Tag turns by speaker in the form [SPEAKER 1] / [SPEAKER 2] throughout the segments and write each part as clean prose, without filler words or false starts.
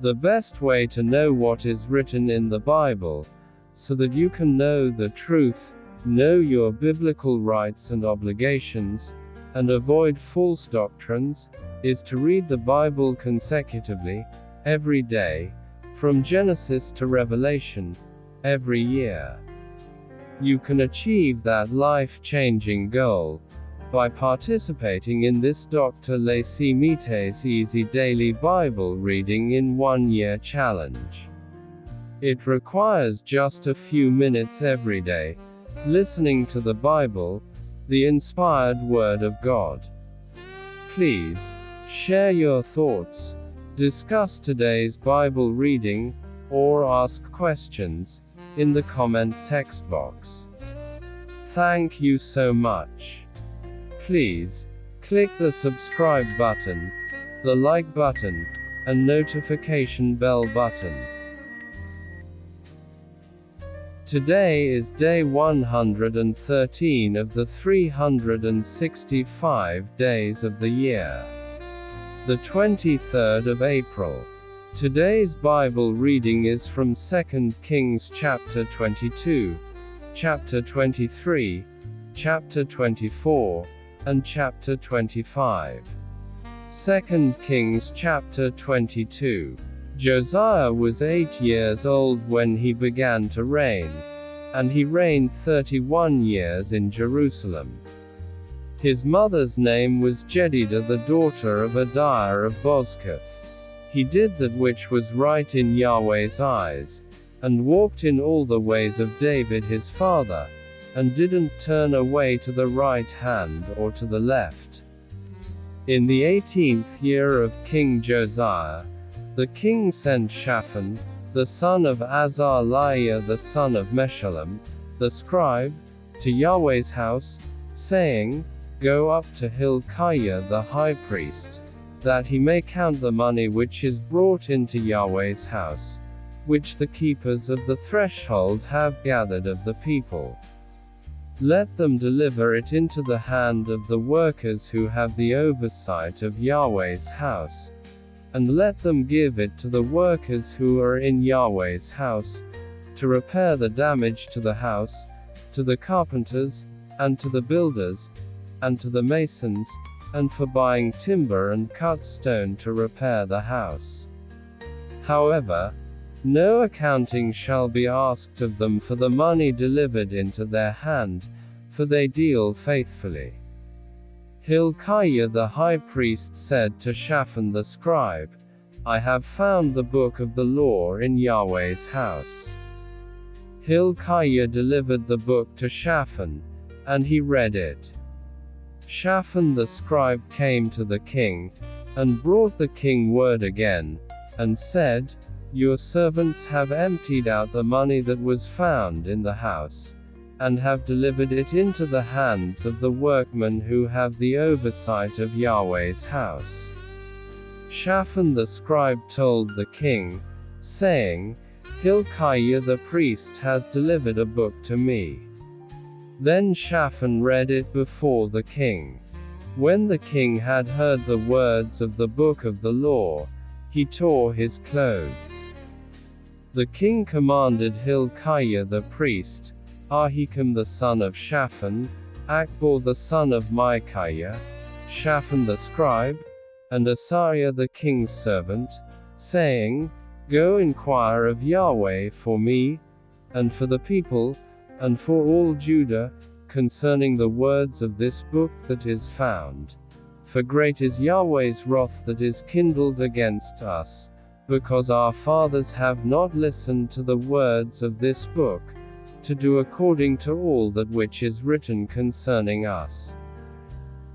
[SPEAKER 1] The best way to know what is written in the Bible, so that you can know the truth, know your biblical rights and obligations, and avoid false doctrines, is to read the Bible consecutively, every day, from Genesis to Revelation, every year. You can achieve that life-changing goal by participating in this Dr. Leesi Mitee's Easy Daily Bible Reading in 1 Year Challenge. It requires just a few minutes every day, listening to the Bible, the inspired Word of God. Please share your thoughts, discuss today's Bible reading, or ask questions in the comment text box. Thank you so much. Please click the subscribe button, the like button, and notification bell button. Today is day 113 of the 365 days of the year. The 23rd of April. Today's Bible reading is from 2 Kings chapter 22, chapter 23, chapter 24, and chapter 25. 2 Kings chapter 22. Josiah was 8 years old when he began to reign, and he reigned 31 years in Jerusalem. His mother's name was Jedidah, the daughter of Adiah of Bozkath. He did that which was right in Yahweh's eyes, and walked in all the ways of David his father, and didn't turn away to the right hand or to the left. In the 18th year of King Josiah, the king sent Shaphan, the son of Azariah the son of Meshullam, the scribe, to Yahweh's house, saying, Go up to Hilkiah the high priest, that he may count the money which is brought into Yahweh's house, which the keepers of the threshold have gathered of the people. Let them deliver it into the hand of the workers who have the oversight of Yahweh's house, and let them give it to the workers who are in Yahweh's house, to repair the damage to the house, to the carpenters, and to the builders, and to the masons, and for buying timber and cut stone to repair the house. However, no accounting shall be asked of them for the money delivered into their hand, for they deal faithfully. Hilkiah the high priest said to Shaphan the scribe, I have found the book of the law in Yahweh's house. Hilkiah delivered the book to Shaphan, and he read it. Shaphan the scribe came to the king, and brought the king word again, and said, Your servants have emptied out the money that was found in the house, and have delivered it into the hands of the workmen who have the oversight of Yahweh's house. Shaphan the scribe told the king, saying, Hilkiah the priest has delivered a book to me. Then Shaphan read it before the king. When the king had heard the words of the book of the law, he tore his clothes. The king commanded Hilkiah the priest, Ahikam the son of Shaphan, Akbor the son of Micaiah, Shaphan the scribe, and Asariah the king's servant, saying, Go inquire of Yahweh for me, and for the people, and for all Judah, concerning the words of this book that is found. For great is Yahweh's wrath that is kindled against us, because our fathers have not listened to the words of this book, to do according to all that which is written concerning us.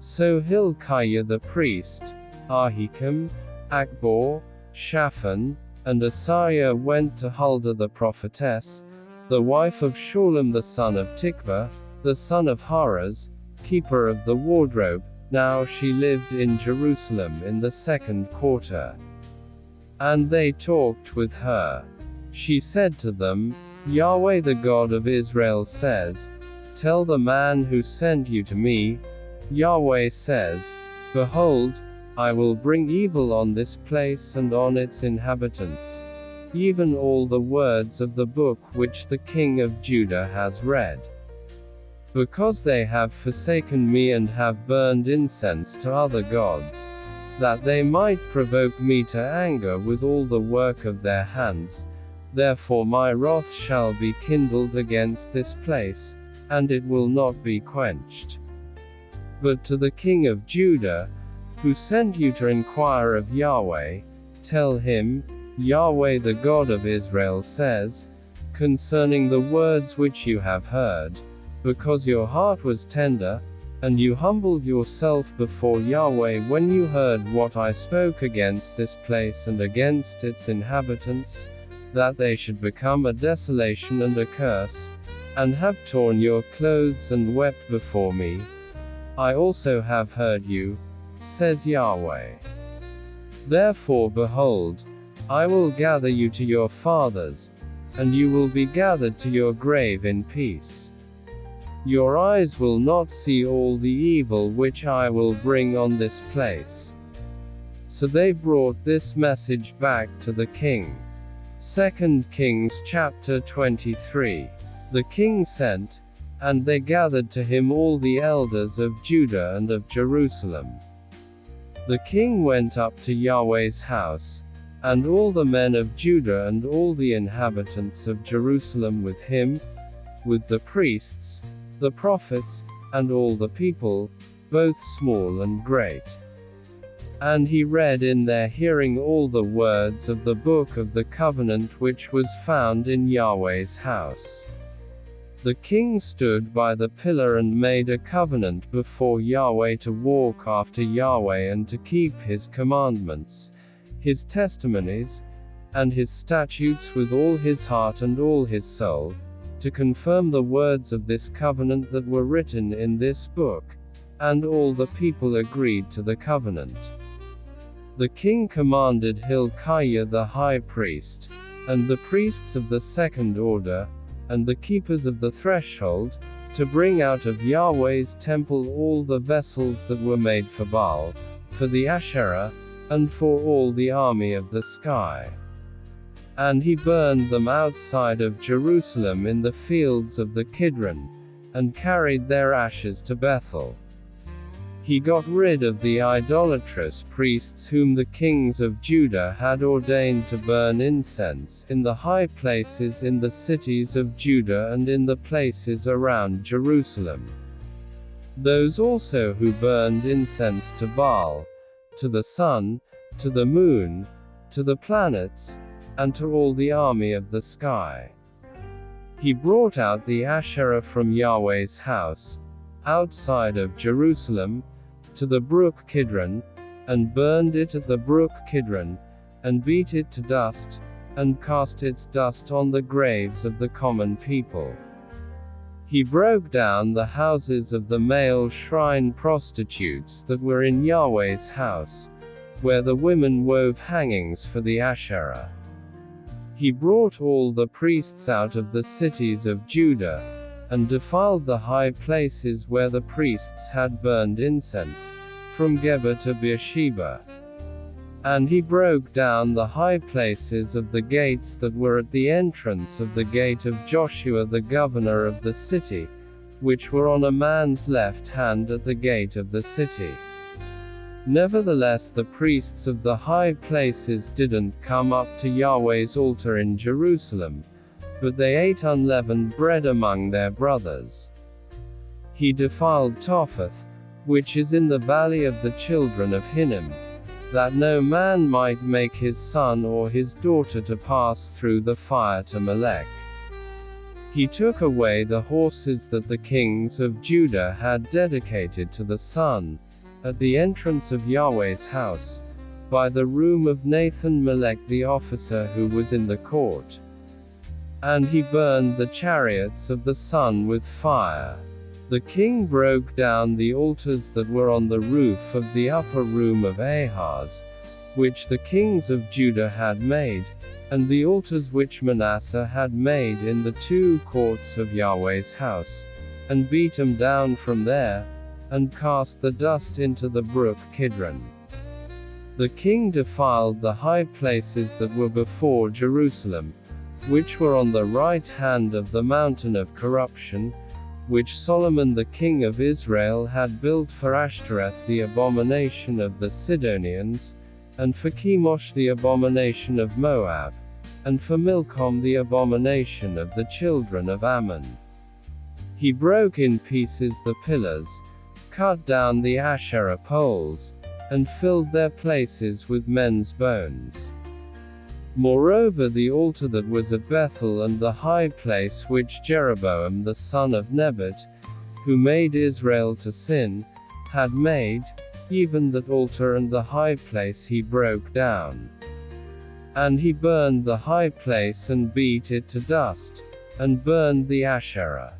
[SPEAKER 1] So Hilkiah the priest, Ahikam, Akbor, Shaphan, and Asariah went to Huldah the prophetess, the wife of Shalom the son of Tikvah, the son of Haraz, keeper of the wardrobe. Now she lived in Jerusalem in the 2nd quarter. And they talked with her. She said to them, Yahweh the God of Israel says, Tell the man who sent you to me, Yahweh says, Behold, I will bring evil on this place and on its inhabitants, even all the words of the book which the king of Judah has read. Because they have forsaken me and have burned incense to other gods, that they might provoke me to anger with all the work of their hands, therefore my wrath shall be kindled against this place, and it will not be quenched. But to the king of Judah, who sent you to inquire of Yahweh, tell him, Yahweh the God of Israel says, concerning the words which you have heard, because your heart was tender, and you humbled yourself before Yahweh when you heard what I spoke against this place and against its inhabitants, that they should become a desolation and a curse, and have torn your clothes and wept before me, I also have heard you, says Yahweh. Therefore behold, I will gather you to your fathers, and you will be gathered to your grave in peace. Your eyes will not see all the evil which I will bring on this place. So they brought this message back to the king. 2 Kings chapter 23. The king sent, and they gathered to him all the elders of Judah and of Jerusalem. The king went up to Yahweh's house, and all the men of Judah and all the inhabitants of Jerusalem with him, with the priests, the prophets, and all the people, both small and great. And he read in their hearing all the words of the book of the covenant which was found in Yahweh's house. The king stood by the pillar and made a covenant before Yahweh to walk after Yahweh and to keep his commandments, his testimonies, and his statutes with all his heart and all his soul, to confirm the words of this covenant that were written in this book. And all the people agreed to the covenant. The king commanded Hilkiah the high priest, and the priests of the second order, and the keepers of the threshold, to bring out of Yahweh's temple all the vessels that were made for Baal, for the Asherah, and for all the army of the sky. And he burned them outside of Jerusalem in the fields of the Kidron, and carried their ashes to Bethel. He got rid of the idolatrous priests whom the kings of Judah had ordained to burn incense in the high places in the cities of Judah and in the places around Jerusalem. Those also who burned incense to Baal, to the sun, to the moon, to the planets, and to all the army of the sky. He brought out the Asherah from Yahweh's house, outside of Jerusalem, to the brook Kidron, and burned it at the brook Kidron, and beat it to dust, and cast its dust on the graves of the common people. He broke down the houses of the male shrine prostitutes that were in Yahweh's house, where the women wove hangings for the Asherah. He brought all the priests out of the cities of Judah, and defiled the high places where the priests had burned incense, from Geba to Beersheba. And he broke down the high places of the gates that were at the entrance of the gate of Joshua the governor of the city, which were on a man's left hand at the gate of the city. Nevertheless the priests of the high places didn't come up to Yahweh's altar in Jerusalem, but they ate unleavened bread among their brothers. He defiled Topheth, which is in the valley of the children of Hinnom, that no man might make his son or his daughter to pass through the fire to Molech. He took away the horses that the kings of Judah had dedicated to the sun, at the entrance of Yahweh's house, by the room of Nathan Melech the officer who was in the court. And he burned the chariots of the sun with fire. The king broke down the altars that were on the roof of the upper room of Ahaz, which the kings of Judah had made, and the altars which Manasseh had made in the two courts of Yahweh's house, and beat them down from there, and cast the dust into the brook Kidron. The king defiled the high places that were before Jerusalem, which were on the right hand of the mountain of corruption, which Solomon the king of Israel had built for Ashtoreth the abomination of the Sidonians, and for Chemosh the abomination of Moab, and for Milcom the abomination of the children of Ammon. He broke in pieces the pillars, cut down the Asherah poles, and filled their places with men's bones. Moreover, the altar that was at Bethel and the high place which Jeroboam the son of Nebat, who made Israel to sin, had made, even that altar and the high place he broke down. And he burned the high place and beat it to dust, and burned the Asherah.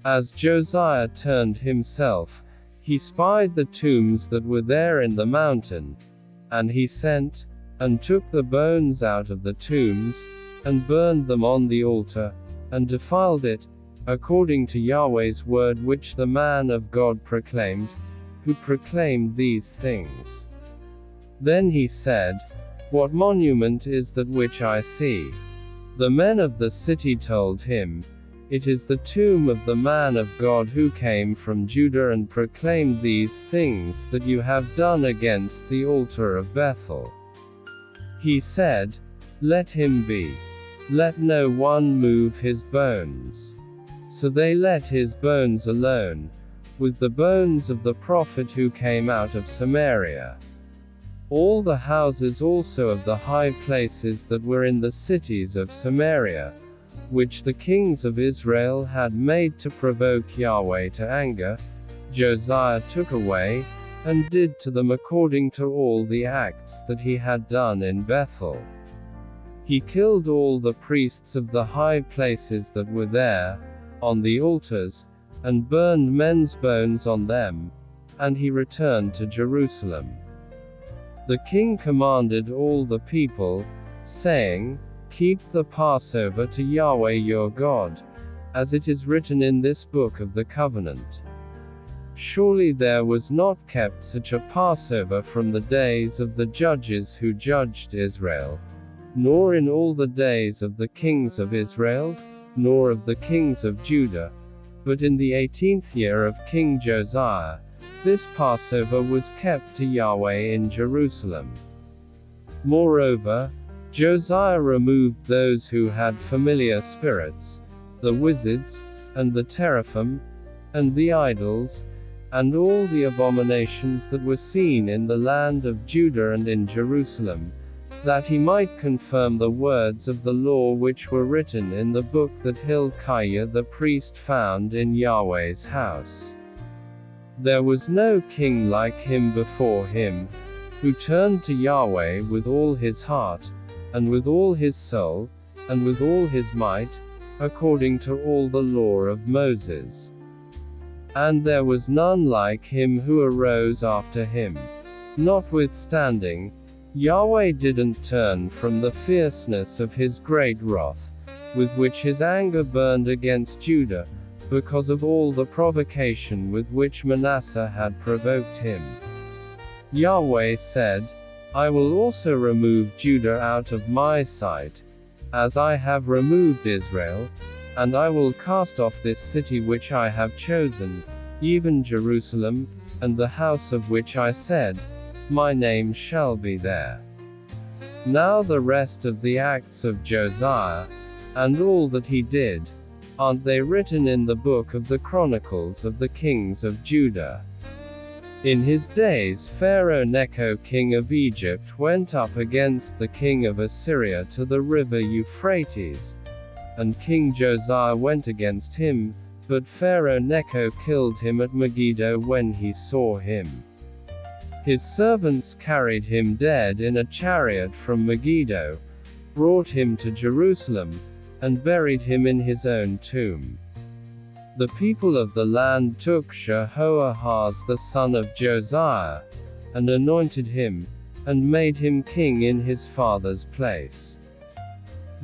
[SPEAKER 1] As Josiah turned himself, he spied the tombs that were there in the mountain, and he sent, and took the bones out of the tombs, and burned them on the altar, and defiled it, according to Yahweh's word which the man of God proclaimed, who proclaimed these things. Then he said, What monument is that which I see? The men of the city told him, It is the tomb of the man of God who came from Judah and proclaimed these things that you have done against the altar of Bethel. He said, Let him be. Let no one move his bones. So they let his bones alone, with the bones of the prophet who came out of Samaria. All the houses also of the high places that were in the cities of Samaria, which the kings of Israel had made to provoke Yahweh to anger, Josiah took away, and did to them according to all the acts that he had done in Bethel. He killed all the priests of the high places that were there, on the altars, and burned men's bones on them, and he returned to Jerusalem. The king commanded all the people, saying, Keep the Passover to Yahweh your God, as it is written in this book of the covenant. Surely there was not kept such a Passover from the days of the judges who judged Israel, nor in all the days of the kings of Israel, nor of the kings of Judah, but in the 18th year of King Josiah, this Passover was kept to Yahweh in Jerusalem. Moreover, Josiah removed those who had familiar spirits, the wizards, and the teraphim, and the idols, and all the abominations that were seen in the land of Judah and in Jerusalem, that he might confirm the words of the law which were written in the book that Hilkiah the priest found in Yahweh's house. There was no king like him before him, who turned to Yahweh with all his heart, and with all his soul, and with all his might, according to all the law of Moses. And there was none like him who arose after him. Notwithstanding, Yahweh didn't turn from the fierceness of his great wrath, with which his anger burned against Judah, because of all the provocation with which Manasseh had provoked him. Yahweh said, I will also remove Judah out of my sight, as I have removed Israel, and I will cast off this city which I have chosen, even Jerusalem, and the house of which I said, My name shall be there. Now the rest of the acts of Josiah, and all that he did, aren't they written in the book of the Chronicles of the kings of Judah? In his days Pharaoh Necho king of Egypt went up against the king of Assyria to the river Euphrates, and King Josiah went against him, but Pharaoh Necho killed him at Megiddo when he saw him. His servants carried him dead in a chariot from Megiddo, brought him to Jerusalem, and buried him in his own tomb. The people of the land took Jehoahaz the son of Josiah, and anointed him, and made him king in his father's place.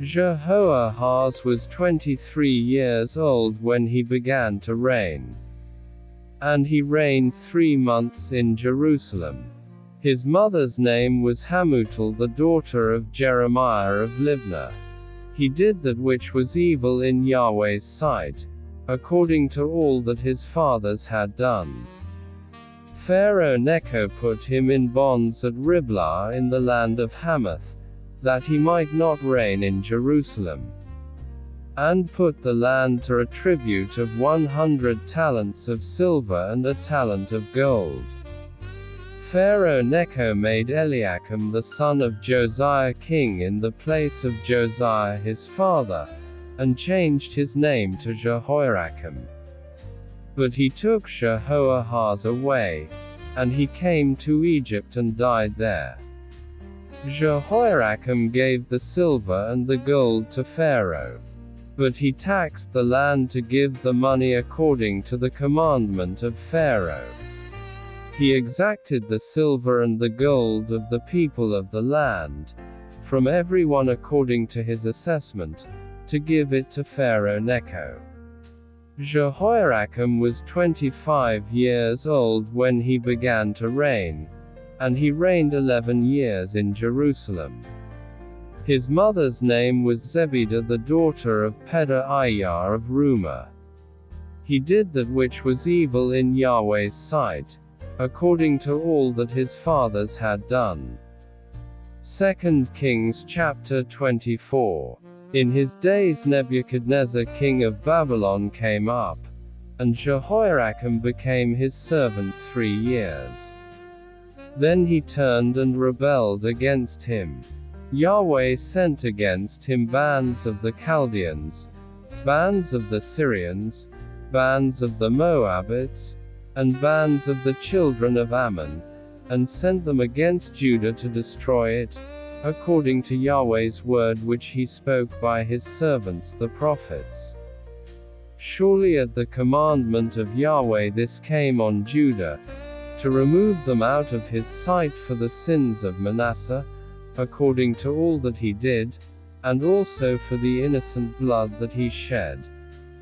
[SPEAKER 1] Jehoahaz was 23 years old when he began to reign. And he reigned 3 months in Jerusalem. His mother's name was Hamutal, the daughter of Jeremiah of Libnah. He did that which was evil in Yahweh's sight, according to all that his fathers had done. Pharaoh Necho put him in bonds at Riblah in the land of Hamath, that he might not reign in Jerusalem, and put the land to a tribute of 100 talents of silver and a talent of gold. Pharaoh Necho made Eliakim the son of Josiah king in the place of Josiah his father, and changed his name to Jehoiakim. But he took Jehoahaz away, and he came to Egypt and died there. Jehoiakim gave the silver and the gold to Pharaoh, but he taxed the land to give the money according to the commandment of Pharaoh. He exacted the silver and the gold of the people of the land, from everyone according to his assessment, to give it to Pharaoh Necho. Jehoiakim was 25 years old when he began to reign, and he reigned 11 years in Jerusalem. His mother's name was Zebidah, the daughter of Pedaiah of Rumah. He did that which was evil in Yahweh's sight, according to all that his fathers had done. 2 Kings chapter 24. In his days Nebuchadnezzar king of Babylon came up, and Jehoiakim became his servant 3 years. Then he turned and rebelled against him. Yahweh sent against him bands of the Chaldeans, bands of the Syrians, bands of the Moabites, and bands of the children of Ammon, and sent them against Judah to destroy it, according to Yahweh's word which he spoke by his servants the prophets. Surely at the commandment of Yahweh this came on Judah, to remove them out of his sight for the sins of Manasseh, according to all that he did, and also for the innocent blood that he shed.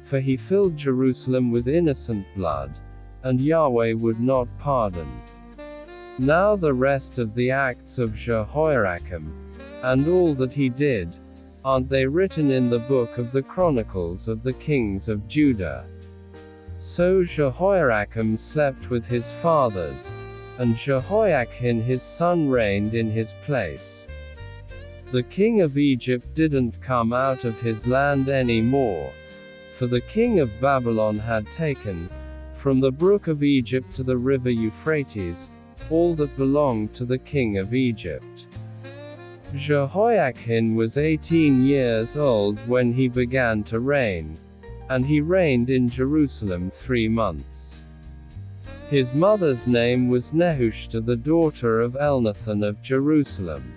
[SPEAKER 1] For he filled Jerusalem with innocent blood, and Yahweh would not pardon. Now the rest of the acts of Jehoiakim, and all that he did, aren't they written in the book of the Chronicles of the kings of Judah? So Jehoiakim slept with his fathers, and Jehoiachin his son reigned in his place. The king of Egypt didn't come out of his land any more, for the king of Babylon had taken, from the brook of Egypt to the river Euphrates, all that belonged to the king of Egypt. Jehoiachin was 18 years old when he began to reign, and he reigned in Jerusalem 3 months. His mother's name was Nehushta, the daughter of Elnathan of Jerusalem.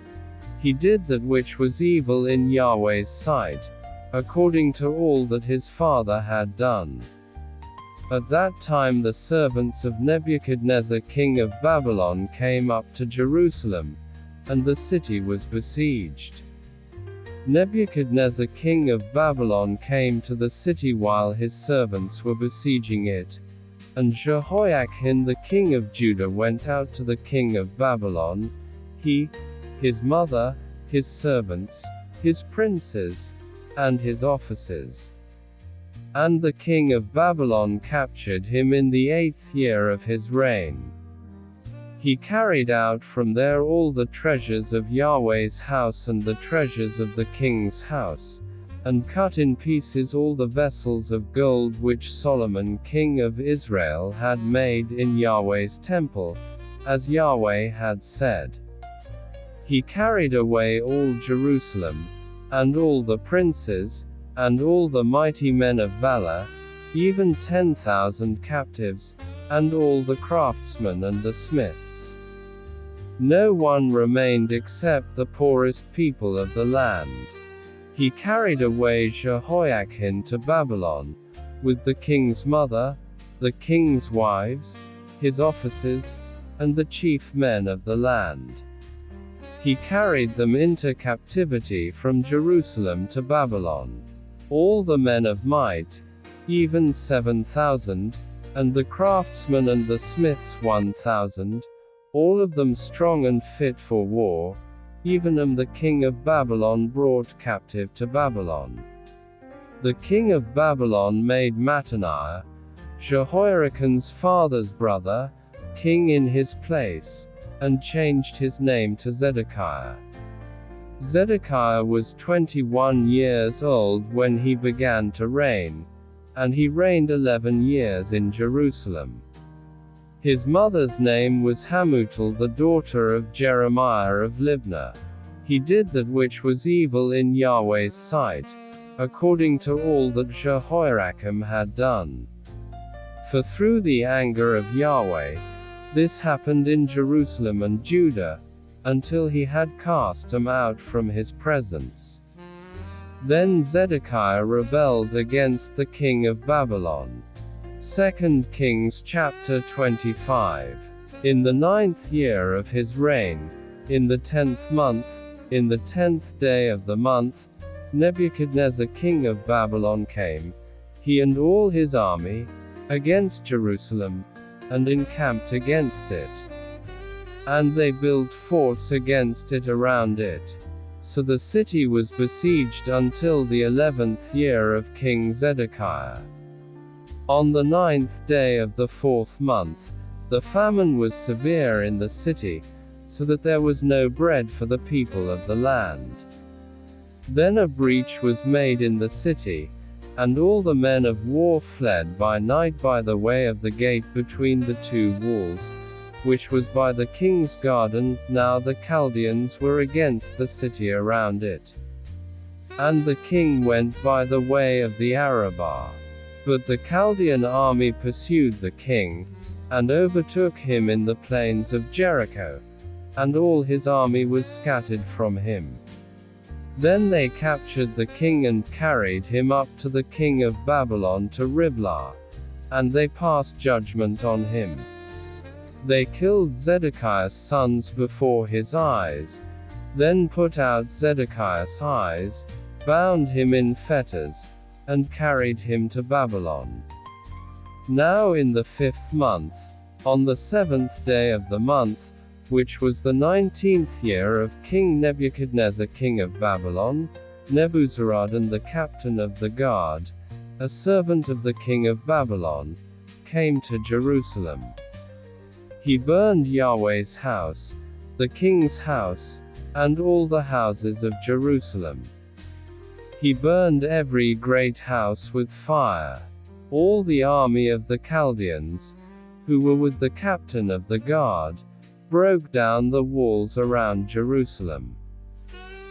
[SPEAKER 1] He did that which was evil in Yahweh's sight, according to all that his father had done. At that time the servants of Nebuchadnezzar king of Babylon came up to Jerusalem, and the city was besieged. Nebuchadnezzar king of Babylon came to the city while his servants were besieging it, and Jehoiachin the king of Judah went out to the king of Babylon, he, his mother, his servants, his princes, and his officers. And the king of Babylon captured him in the 8th year of his reign. He carried out from there all the treasures of Yahweh's house and the treasures of the king's house, and cut in pieces all the vessels of gold which Solomon king of Israel had made in Yahweh's temple, as Yahweh had said. He carried away all Jerusalem, and all the princes, and all the mighty men of valor, even 10,000 captives, and all the craftsmen and the smiths. No one remained except the poorest people of the land. He carried away Jehoiachin to Babylon, with the king's mother, the king's wives, his officers, and the chief men of the land. He carried them into captivity from Jerusalem to Babylon. All the men of might, even 7,000, and the craftsmen and the smiths 1,000, all of them strong and fit for war, even the king of Babylon brought captive to Babylon. The king of Babylon made Mattaniah, Jehoiakim's father's brother, king in his place, and changed his name to Zedekiah. Zedekiah was 21 years old when he began to reign, and he reigned 11 years in Jerusalem. His mother's name was Hamutal, the daughter of Jeremiah of Libnah. He did that which was evil in Yahweh's sight, according to all that Jehoiakim had done. For through the anger of Yahweh, this happened in Jerusalem and Judah, until he had cast them out from his presence. Then Zedekiah rebelled against the king of Babylon. 2 Kings chapter 25. In the 9th year of his reign, in the 10th month, in the 10th day of the month, Nebuchadnezzar king of Babylon came, he and all his army, against Jerusalem, and encamped against it. And they built forts against it around it. So the city was besieged until the 11th year of King Zedekiah. On the 9th day of the 4th month, the famine was severe in the city, so that there was no bread for the people of the land. Then a breach was made in the city, and all the men of war fled by night by the way of the gate between the two walls, which was by the king's garden. Now the Chaldeans were against the city around it. And the king went by the way of the Arabah. But the Chaldean army pursued the king, and overtook him in the plains of Jericho, and all his army was scattered from him. Then they captured the king and carried him up to the king of Babylon to Riblah, and they passed judgment on him. They killed Zedekiah's sons before his eyes, then put out Zedekiah's eyes, bound him in fetters, and carried him to Babylon. Now in the 5th month, on the 7th day of the month, which was the 19th year of King Nebuchadnezzar king of Babylon, Nebuzaradan the captain of the guard, a servant of the king of Babylon, came to Jerusalem. He burned Yahweh's house, the king's house, and all the houses of Jerusalem. He burned every great house with fire. All the army of the Chaldeans, who were with the captain of the guard, broke down the walls around Jerusalem.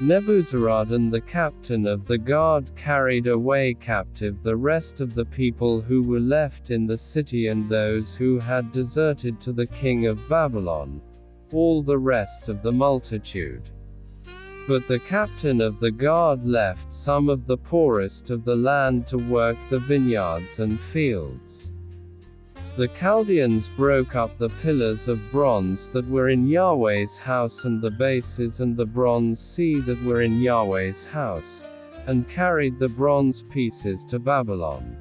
[SPEAKER 1] Nebuzaradan the captain of the guard carried away captive the rest of the people who were left in the city and those who had deserted to the king of Babylon, all the rest of the multitude. But the captain of the guard left some of the poorest of the land to work the vineyards and fields. The Chaldeans broke up the pillars of bronze that were in Yahweh's house and the bases and the bronze sea that were in Yahweh's house, and carried the bronze pieces to Babylon.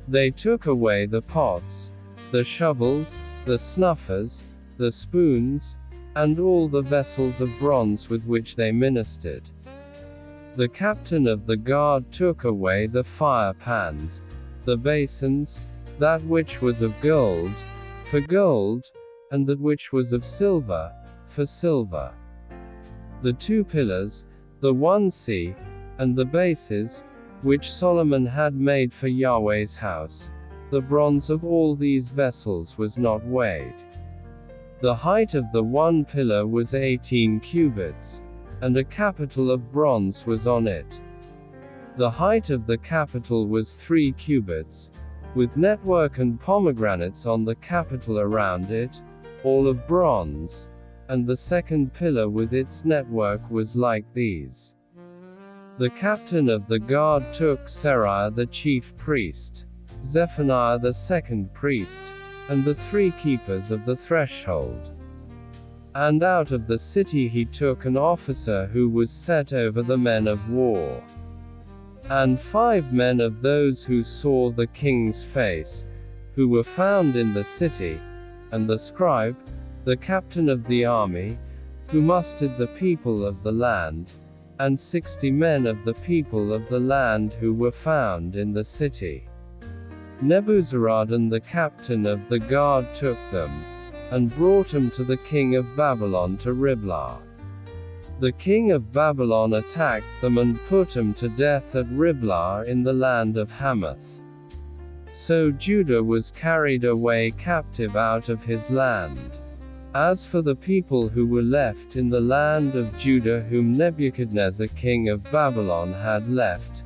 [SPEAKER 1] They took away the pots, the shovels, the snuffers, the spoons, and all the vessels of bronze with which they ministered. The captain of the guard took away the fire pans, the basins, that which was of gold, for gold, and that which was of silver, for silver. The 2 pillars, the 1 sea, and the bases, which Solomon had made for Yahweh's house, the bronze of all these vessels was not weighed. The height of the 1 pillar was 18 cubits, and a capital of bronze was on it. The height of the capital was 3 cubits, with network and pomegranates on the capital around it, all of bronze, and the 2nd pillar with its network was like these. The captain of the guard took Seraiah the chief priest, Zephaniah the 2nd priest, and the 3 keepers of the threshold. And out of the city he took an officer who was set over the men of war. And 5 men of those who saw the king's face, who were found in the city, and the scribe, the captain of the army, who mustered the people of the land, and 60 men of the people of the land who were found in the city. Nebuzaradan the captain of the guard took them, and brought them to the king of Babylon to Riblah. The king of Babylon attacked them and put them to death at Riblah in the land of Hamath. So Judah was carried away captive out of his land. As for the people who were left in the land of Judah whom Nebuchadnezzar king of Babylon had left,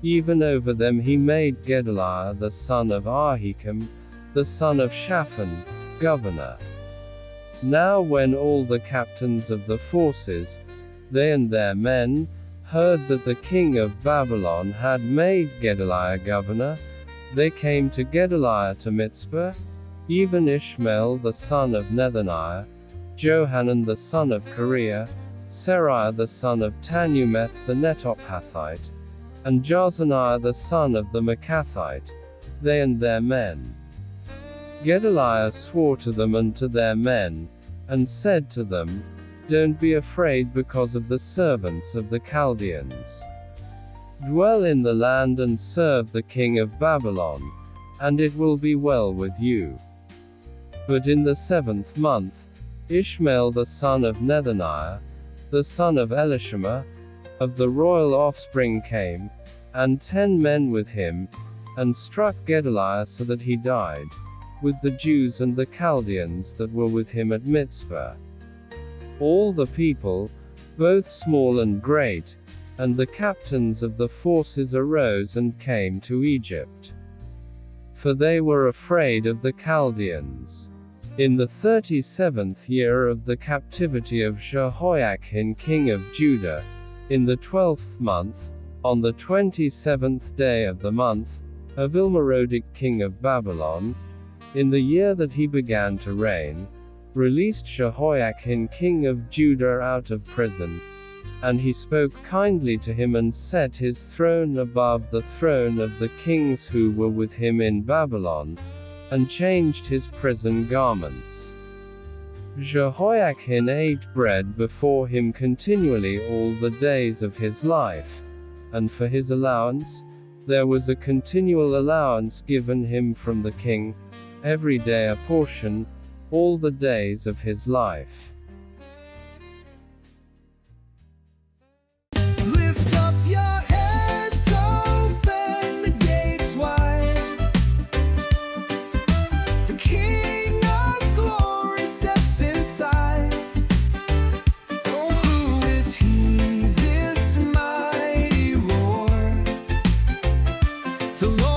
[SPEAKER 1] even over them he made Gedaliah the son of Ahikam, the son of Shaphan, governor. Now when all the captains of the forces, they and their men, heard that the king of Babylon had made Gedaliah governor, they came to Gedaliah to Mitzpah, even Ishmael the son of Nethaniah, Johanan the son of Kareah, Seraiah the son of Tanumeth the Netophathite, and Jazaniah the son of the Makathite, they and their men. Gedaliah swore to them and to their men, and said to them, Don't be afraid because of the servants of the Chaldeans. Dwell in the land and serve the king of Babylon, and it will be well with you. But in the 7th month, Ishmael the son of Nethaniah, the son of Elishama, of the royal offspring came, and 10 men with him, and struck Gedaliah so that he died, with the Jews and the Chaldeans that were with him at Mitzpah. All the people, both small and great, and the captains of the forces arose and came to Egypt. For they were afraid of the Chaldeans. In the 37th year of the captivity of Jehoiachin king of Judah, in the 12th month, on the 27th day of the month, of Ilmerodak king of Babylon, in the year that he began to reign, released Jehoiachin king of Judah out of prison, and he spoke kindly to him and set his throne above the throne of the kings who were with him in Babylon, and changed his prison garments. Jehoiachin ate bread before him continually all the days of his life, and for his allowance, there was a continual allowance given him from the king, every day a portion, all the days of his life.
[SPEAKER 2] Lift up your heads, open the gates wide. The King of Glory steps inside. Oh, who is he, this mighty roar? The Lord